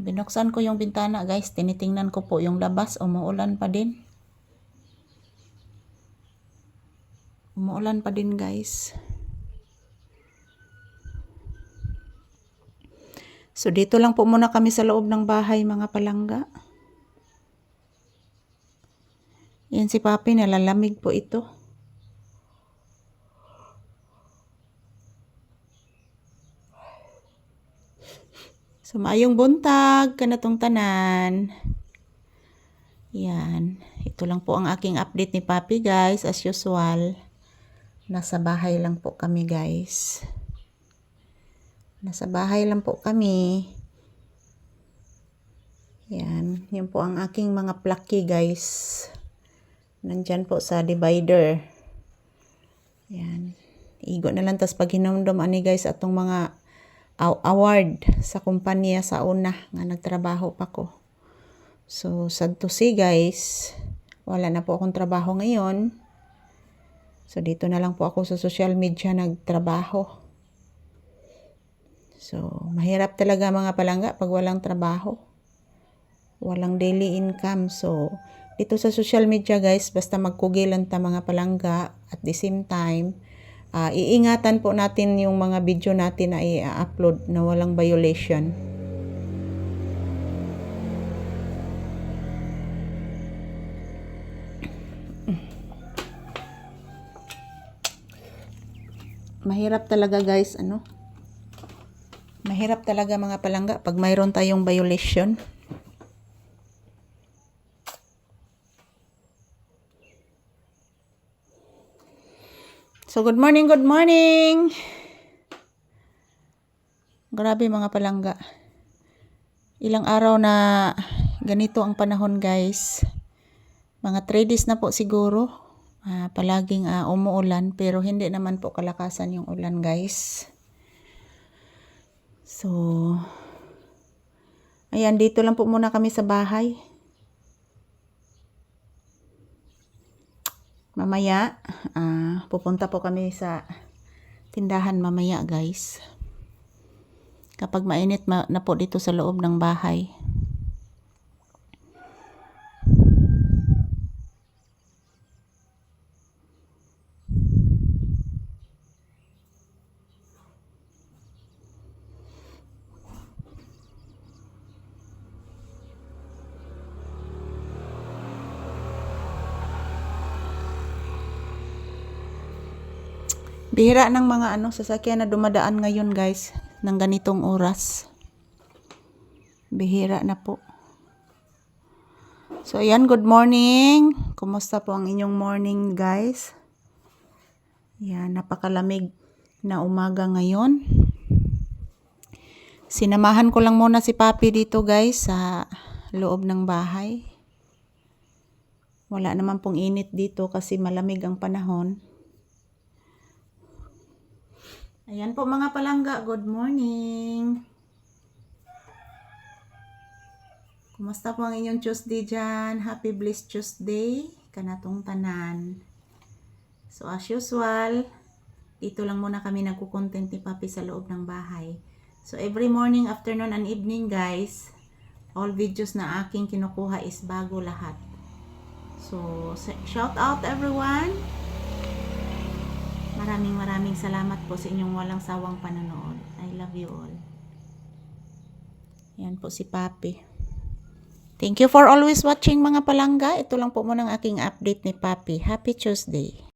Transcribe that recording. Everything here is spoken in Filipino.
Binuksan ko yung bintana guys. Tinitingnan ko po yung labas. Umuulan pa din. Umuulan pa din guys. So dito lang po muna kami sa loob ng bahay mga palangga. Yan si Papi, nalalamig po ito. So maayong buntag kanatong tanan. Yan, ito lang po ang aking update ni Papi guys, as usual. Nasa bahay lang po kami guys. Nasa bahay lang po kami. Yan, yun po ang aking mga plucky guys. Nandyan po sa divider. Yan. Igo na lang. Tas pag hinumdum ani guys atong mga award sa kumpanya sa una nga nagtrabaho pa ko. So sad to see guys. Wala na po akong trabaho ngayon. So dito na lang po ako sa social media nagtrabaho. So mahirap talaga mga palangga pag walang trabaho. Walang daily income. So dito sa social media guys, basta magkugilan ta mga palangga at the same time, iingatan po natin yung mga video natin na i-upload na walang violation. Mahirap talaga guys, mahirap talaga mga palangga pag mayroon tayong violation. So, good morning, good morning! Grabe mga palangga. Ilang araw na ganito ang panahon guys. Mga 3 days na po siguro. Palaging umuulan pero hindi naman po kalakasan yung ulan guys. So, ayan, dito lang po muna kami sa bahay. Mamaya, pupunta po kami sa tindahan mamaya guys. Kapag mainit na po dito sa loob ng bahay. Bihira ng mga sasakyan na dumadaan ngayon guys ng ganitong oras. Bihira na po. So ayan, good morning. Kumusta po ang inyong morning guys? Yan, napakalamig na umaga ngayon. Sinamahan ko lang muna si Papi dito guys sa loob ng bahay. Wala naman pong init dito kasi malamig ang panahon. Ayan po mga palangga, good morning. Kumusta po ang inyong Tuesday dyan? Happy blessed Tuesday, kanatong tanan. So as usual, dito lang muna kami nagkukontent ni Papi sa loob ng bahay. So every morning, afternoon, and evening guys, all videos na aking kinukuha is bago lahat. So shout out everyone. Maraming salamat po sa inyong walang sawang panonood. I love you all. Yan po si Papi. Thank you for always watching mga palangga. Ito lang po muna ang aking update ni Papi. Happy Tuesday.